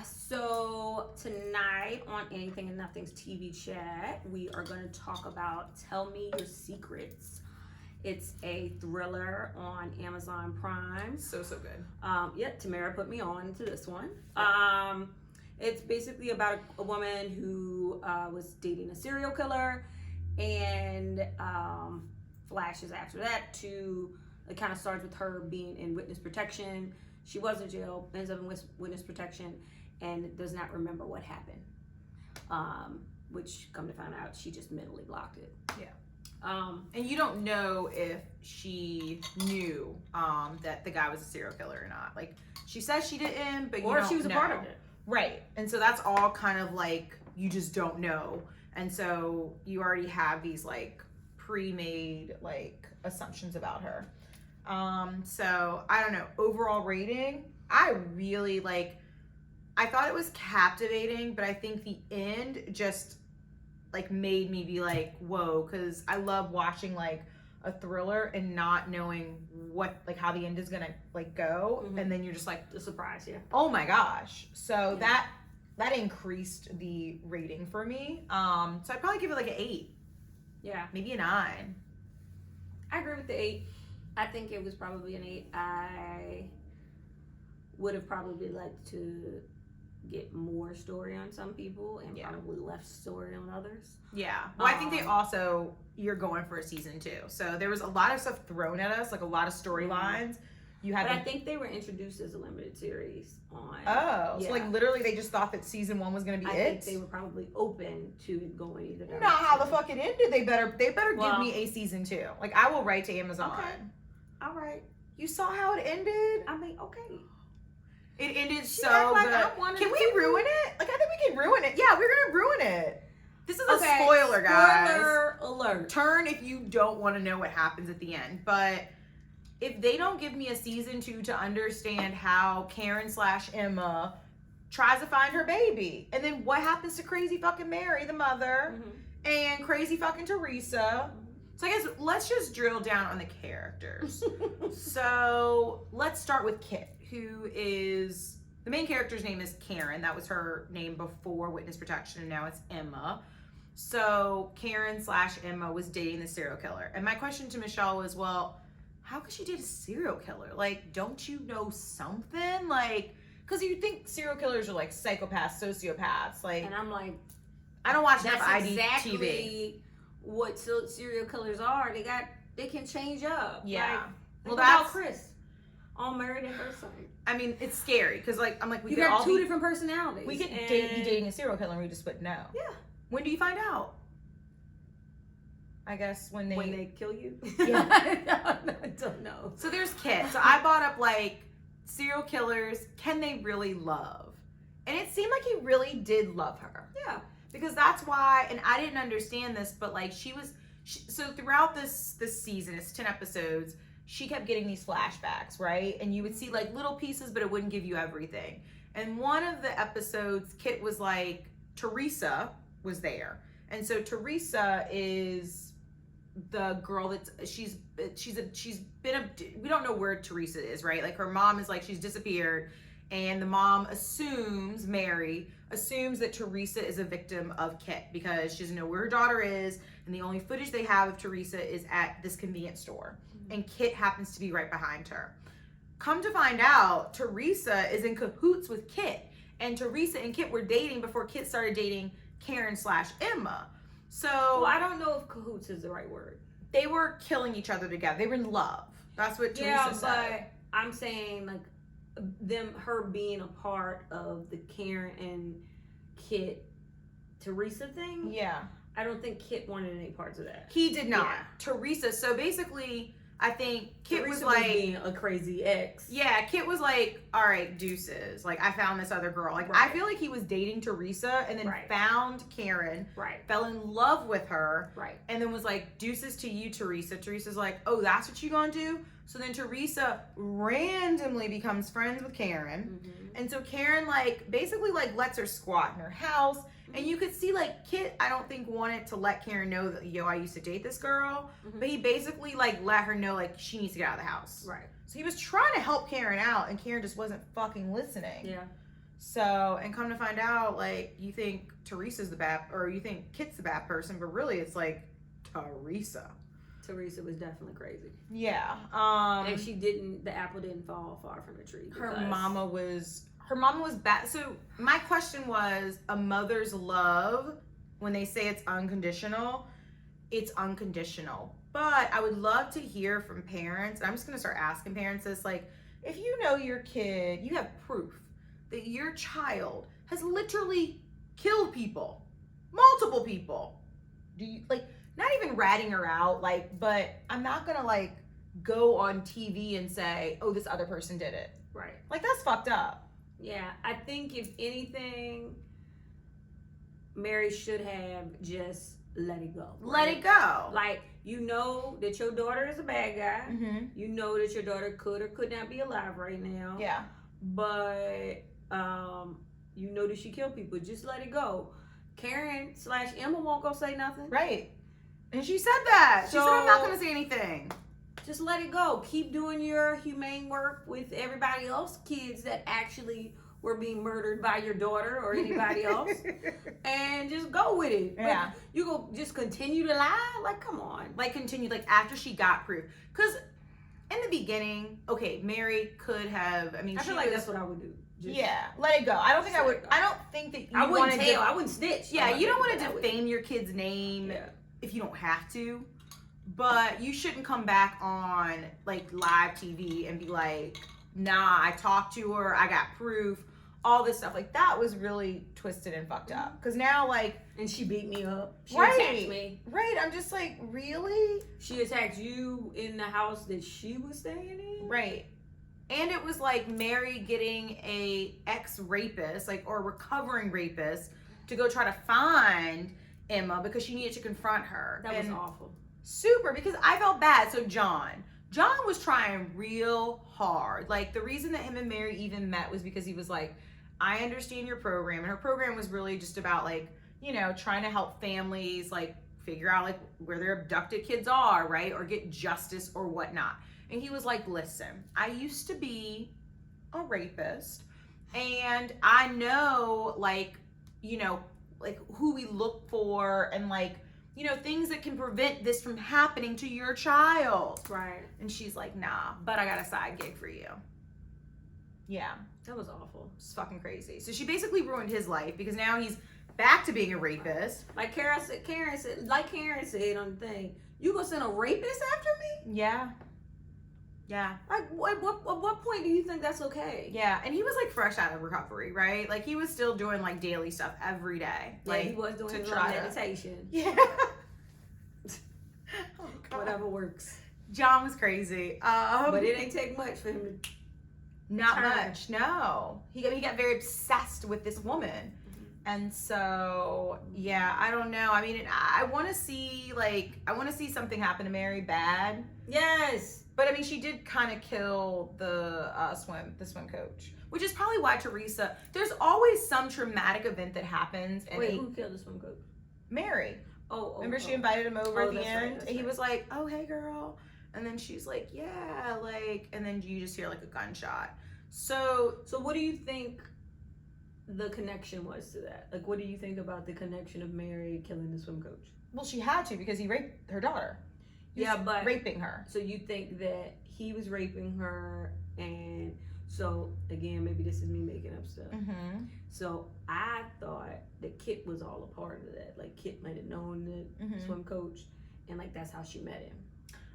So tonight on Anything and Nothing's TV chat, we are going to talk about Tell Me Your Secrets. It's a thriller on Amazon Prime. So good. Tamara put me on to this one. It's basically about a woman who was dating a serial killer, and flashes after that to, it kind of starts with her being in witness protection. She was in jail, ends up in witness protection, and does not remember what happened. Which, come to find out, she just mentally blocked it. Yeah. And you don't know if she knew that the guy was a serial killer or not. Like, she says she didn't, but you don't know. Or she was a part of it. Right. And so that's all kind of like, you just don't know. And so you already have these like pre-made like assumptions about her. So I don't know, overall rating, I really I thought it was captivating, but I think the end just like made me be like, whoa, because I love watching like a thriller and not knowing what, like, how the end is gonna like go, and then you're just like, The surprise, yeah. oh my gosh. So that increased the rating for me. So I'd probably give it like an 8. Yeah. Maybe a 9. I agree with the 8. I think it was probably an 8. I would have probably liked to get more story on some people and probably less story on others. Yeah. Well, I think they also, you're going for a season 2. So there was a lot of stuff thrown at us, like a lot of storylines. You had But I think they were introduced as a limited series on. Oh, so like literally they just thought that season 1 was going to be I it? think they were probably open to it going either direction. Not how the fuck it ended. They better give me a season 2. Like, I will write to Amazon. Okay. All right. You saw how it ended? I mean, okay. It ended She so act like good. I wanted Can to we do ruin it? Like, I think we can ruin it. Yeah, we're going to ruin it. This is a spoiler, guys. Spoiler alert. Turn if you don't want to know what happens at the end. But if they don't give me a season 2 to understand how Karen/Emma tries to find her baby, and then what happens to crazy fucking Mary, the mother, and crazy fucking Teresa. So I guess let's just drill down on the characters. So let's start with Kit, who is, the main character's name is Karen. That was her name before witness protection, and now it's Emma. So Karen/Emma was dating the serial killer. And my question to Michelle was, well, how could she date a serial killer? Like, don't you know something? Like, because you think serial killers are like psychopaths, sociopaths. Like, And I'm like, I don't watch enough that's IDTV. exactly what serial killers are. They can change up. Yeah. Well, that's Chris on Married at First Sight. I mean, it's scary because, like, I'm like, we You could got all two be, different personalities. we could be dating a serial killer and we just wouldn't know. Yeah. When do you find out? I guess when they kill you. Yeah. I don't know. So there's Kit. So I brought up like serial killers. Can they really love? And it seemed like he really did love her. Yeah. Because that's why, and I didn't understand this, but like so throughout this season, it's 10 episodes, she kept getting these flashbacks, right? And you would see like little pieces, but it wouldn't give you everything. And one of the episodes, Kit was like, Teresa was there. And so Teresa is the girl that's, she's been, we don't know where Teresa is, right? Like her mom is like, she's disappeared. And the mom assumes, Mary assumes that Teresa is a victim of Kit because she doesn't know where her daughter is. And the only footage they have of Teresa is at this convenience store. And Kit happens to be right behind her. Come to find out, Teresa is in cahoots with Kit. And Teresa and Kit were dating before Kit started dating Karen/Emma. So Well, I don't know if cahoots is the right word. They were killing each other together. They were in love. That's what Teresa said. Yeah, but I'm saying like her being a part of the Karen and Kit Teresa thing. Yeah. I don't think Kit wanted any parts of that. He did not. Yeah. Teresa. So basically, I think Kit Teresa was like being a crazy ex. Yeah, Kit was like, all right, deuces. Like, I found this other girl. Like, Right. I feel like he was dating Teresa and then Right. found Karen, Right. fell in love with her, Right. and then was like, deuces to you, Teresa. Teresa's like, oh, that's what you gonna do? So then Teresa randomly becomes friends with Karen. Mm-hmm. And so Karen, like, basically, like, lets her squat in her house. And you could see, like, Kit, I don't think, wanted to let Karen know that, yo, I used to date this girl. Mm-hmm. But he basically, like, let her know, like, she needs to get out of the house. Right. So he was trying to help Karen out, and Karen just wasn't fucking listening. Yeah. So, and come to find out, like, you think Teresa's the bad, or you think Kit's the bad person, but really it's like Teresa. Teresa was definitely crazy. Yeah. And the apple didn't fall far from the tree. Her mama was bad. So my question was, a mother's love, when they say it's unconditional, it's unconditional. But I would love to hear from parents, and I'm just gonna start asking parents this, like, if you know your kid, you have proof that your child has literally killed people, multiple people. Do you, like, not even ratting her out, like, but I'm not gonna, like, go on TV and say, oh, this other person did it. Right. Like, that's fucked up. Yeah, I think if anything, Mary should have just let it go. Let it go. Like, you know that your daughter is a bad guy. Mm-hmm. You know that your daughter could or could not be alive right now. Yeah. But you know that she killed people. Just let it go. Karen/Emma won't go say nothing. Right. And she said that. She said, I'm not going to say anything. Just let it go. Keep doing your humane work with everybody else, kids that actually were being murdered by your daughter or anybody else, and just go with it. Yeah. But you go just continue to lie? Like, come on. Like, continue, like, after she got proof. Because in the beginning, okay, Mary could have, I mean, I feel like that's what I would do. Just, yeah, let it go. I don't think I would, I don't think that you I wouldn't want tell. I wouldn't snitch. Yeah, you don't want to defame your kid's name Yeah. if you don't have to. But you shouldn't come back on, like, live TV and be like, nah, I talked to her, I got proof, all this stuff. Like, that was really twisted and fucked up. Because now, like... And she beat me up. She Right. attacked me. Right, I'm just like, really? She attacked you in the house that she was staying in? Right. And it was like Mary getting a ex-rapist, like, or recovering rapist, to go try to find Emma because she needed to confront her. That was And awful. super, because I felt bad. So John was trying real hard. Like, the reason that him and Mary even met was because he was like, I understand your program. And her program was really just about, like, you know, trying to help families, like, figure out, like, where their abducted kids are, right? Or get justice or whatnot. And he was like, listen, I used to be a rapist, and I know, like, you know, like, who we look for, and, like, you know, things that can prevent this from happening to your child. Right. And she's like, nah, but I got a side gig for you. Yeah. That was awful. It's fucking crazy. So she basically ruined his life because now he's back to being a rapist. Like Karen said on the thing, you gonna send a rapist after me? Yeah. Yeah. Like, at what point do you think that's okay? Yeah. And he was like fresh out of recovery, right? Like, he was still doing like daily stuff every day. Yeah, Like, he was doing to his try little to- meditation. Yeah. Oh, God. Whatever works. John was crazy. But it ain't take much for him to Not turn. much, no. He got very obsessed with this woman. And so, yeah, I don't know. I mean, I want to see something happen to Mary bad. Yes. But I mean, she did kind of kill the swim coach, which is probably why Teresa. There's always some traumatic event that happens, and Wait, who killed the swim coach? Mary. Remember, she invited. invited him over Oh, at the that's right, end. that's And he right. was like, "Oh, hey, girl," and then she's like, "Yeah," like, and then you just hear like a gunshot. So So what do you think the connection was to that? Like, what do you think about the connection of Mary killing the swim coach? well, she had to because he raped her daughter. He was Yeah, but raping her. so you think that he was raping her, and so again, maybe this is me making up stuff. Mm-hmm. So I thought that Kit was all a part of that. Like, Kit might have known the Mhm. swim coach, and like that's how she met him.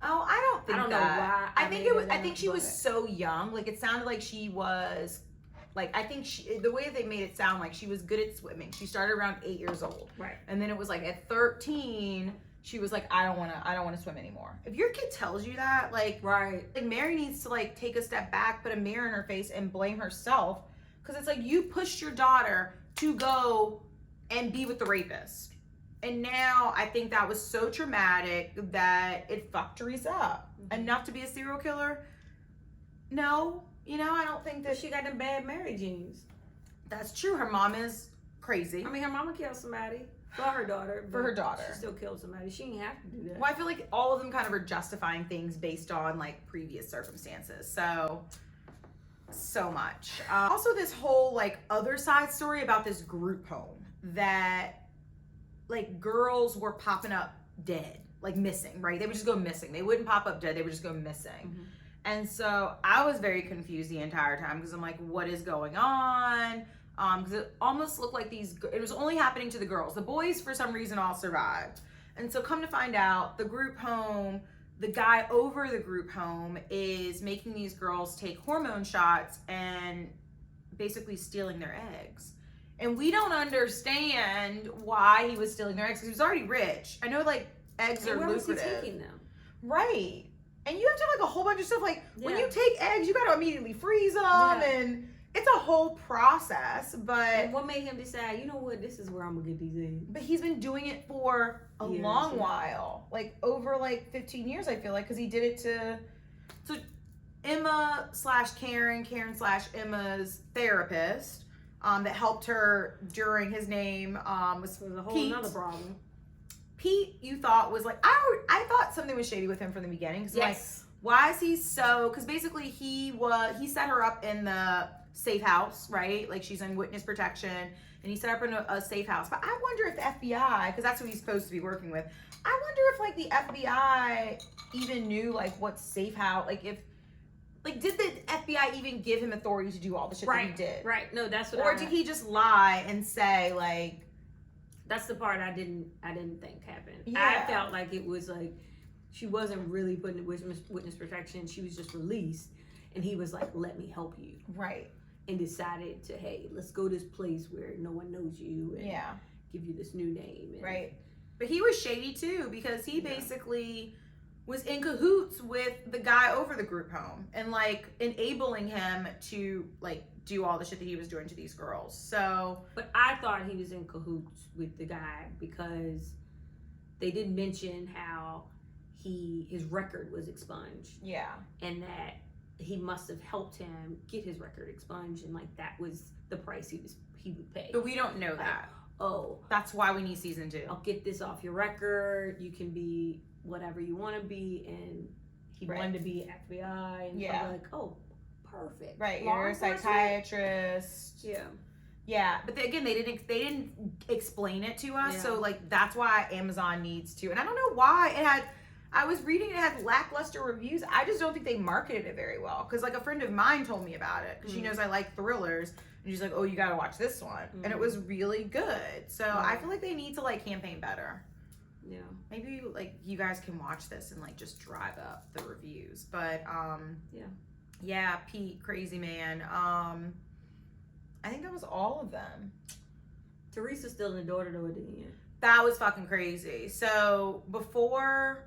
Oh, I don't think I don't know that. why I I think made it was. that I think up, she was but- so young. Like, it sounded like she was. Like, I think the way they made it sound like she was good at swimming. She started around 8 years old, Right. and then it was like at 13, she was like, I don't want to swim anymore. If your kid tells you that, like Right. Mary needs to like take a step back, put a mirror in her face, and blame herself, because it's like you pushed your daughter to go and be with the rapist, and now I think that was so traumatic that it fucked Teresa up enough to be a serial killer. No, you know, I don't think But that she got them bad Mary genes. that's true. Her mom is crazy. I mean, her mama killed somebody for her daughter. For her but daughter. She still killed somebody. She didn't have to do that. Well, I feel like all of them kind of are justifying things based on like previous circumstances. So so much. Also, this whole like other side story about this group home that like girls were popping up dead, like missing, right? They would just go missing. They wouldn't pop up dead. They would just go missing. Mm-hmm. And so I was very confused the entire time because I'm like, what is going on? Because it almost looked like it was only happening to the girls. The boys, for some reason, all survived. And so come to find out, the group home, the guy over the group home is making these girls take hormone shots and basically stealing their eggs. And we don't understand why he was stealing their eggs because he was already rich. I know like eggs are where lucrative. was he taking them? Right. And you have to have like a whole bunch of stuff. Like when Yeah. you take eggs, you got to immediately freeze them. Yeah. And it's a whole process. And But what made him decide, you know what, this is where I'm going to get these eggs? he's been doing it for a Years, long yeah. while. Like over like 15 years, I feel like. Because he did it to Emma/Karen / Emma's therapist that helped her during his name was It was a whole Pete. nother problem. Pete, you thought was like, I thought something was shady with him from the beginning. Cause like, why is he so? Because basically he set her up in the safe house, right? Like she's in witness protection, and he set her up in a safe house. But I wonder if the FBI, because that's who he's supposed to be working with. I wonder if like the FBI even knew like what safe house, like if, like did the FBI even give him authority to do all the shit that he did? Right. No, that's what Or did he just lie and say like? That's the part I didn't think happened. Yeah. I felt like it was like she wasn't really put in witness protection. She was just released, and he was like, "Let me help you," Right. and decided to, hey, let's go this place where no one knows you, and Yeah. give you this new name. And, Right. But he was shady too because he basically was in cahoots with the guy over the group home and like enabling him to like do all the shit that he was doing to these girls. So, But I thought he was in cahoots with the guy because they did mention how his record was expunged, yeah. and that he must have helped him get his record expunged, and like that was the price he would pay. But we don't know that. Oh, That's why we need season 2. I'll get this off your record. You can be whatever you want to be, and he Right. wanted to be FBI, and Yeah. I'm like, oh, perfect. Right. Law You're a enforcement? psychiatrist. Yeah. Yeah, but again, they didn't explain it to us, Yeah. so like that's why Amazon needs to. And I don't know why it had. I was reading it had lackluster reviews. I just don't think they marketed it very well. Because like a friend of mine told me about it because she knows I like thrillers, and she's like, "Oh, you got to watch this one," and it was really good. So I feel like they need to like campaign better. Yeah. Maybe like you guys can watch this and like just drive up the reviews. But yeah, Pete, crazy man. I think that was all of them. Teresa's still the daughter though at the end. That was fucking crazy. So before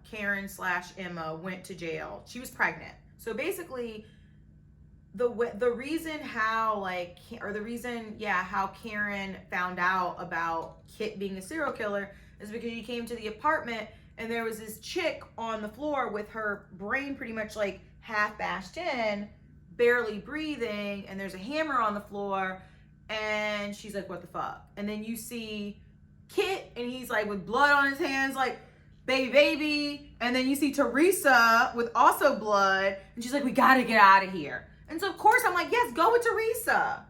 Karen / Emma went to jail, she was pregnant. So basically, the reason how how Karen found out about Kit being a serial killer is because she came to the apartment and there was this chick on the floor with her brain pretty much like half bashed in, barely breathing, and there's a hammer on the floor, and she's like, what the fuck? And then you see Kit, and he's like with blood on his hands, like, baby. And then you see Teresa with also blood, and she's like, we gotta get out of here. And so of course I'm like, yes, go with Teresa.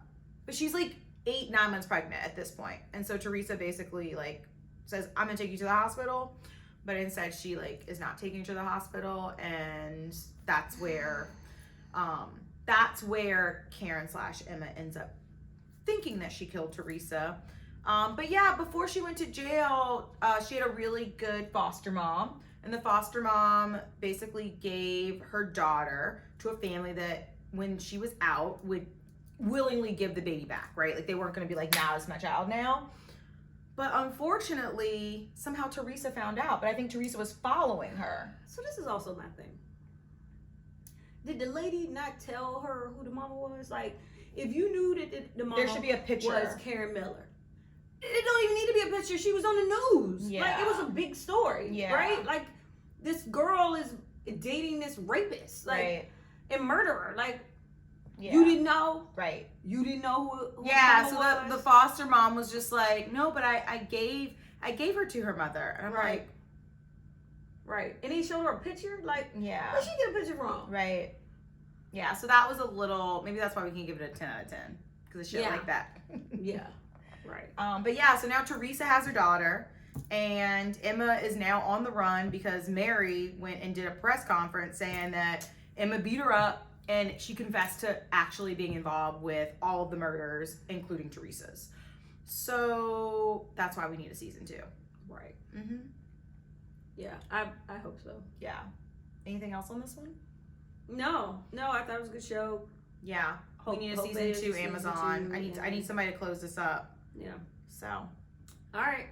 But she's like 8-9 months pregnant at this point. And so Teresa basically like says, I'm gonna take you to the hospital. But instead she like is not taking her to the hospital, and that's where Karen / Emma ends up thinking that she killed Teresa. But yeah, before she went to jail, she had a really good foster mom. And the foster mom basically gave her daughter to a family that when she was out would willingly give the baby back, right? Like they weren't going to be like, nah, it's my child now. But unfortunately, somehow Teresa found out. But I think Teresa was following her. So this is also my thing. Did the lady not tell her who the mama was? Like, if you knew that the mama There should be a picture. was Karen Miller, it don't even need to be a picture. She was on the news. Yeah. Like, it was a big story. Yeah. Right? Like, this girl is dating this rapist. Like, Right. and murderer. Like, Yeah. you didn't know? Right. You didn't know who Yeah, the so mama the was? foster mom was just like, no, but I gave her to her mother. And I'm Right. Right. And he showed her a picture? Like, like, yeah. where'd she get a picture from? Right. Yeah, so that was a little, maybe that's why we can give it a 10 out of 10 because of shit Yeah. like that. Yeah. Right. But yeah, so now Teresa has her daughter, and Emma is now on the run because Mary went and did a press conference saying that Emma beat her up, and she confessed to actually being involved with all of the murders, including Teresa's. So that's why we need a season 2. Right. Mm-hmm. Yeah. I hope so. Yeah. Anything else on this one? No, I thought it was a good show. Yeah. Hope- we need a hope season there's 2, a season Amazon. 2, I need somebody to close this up. Yeah. So All right.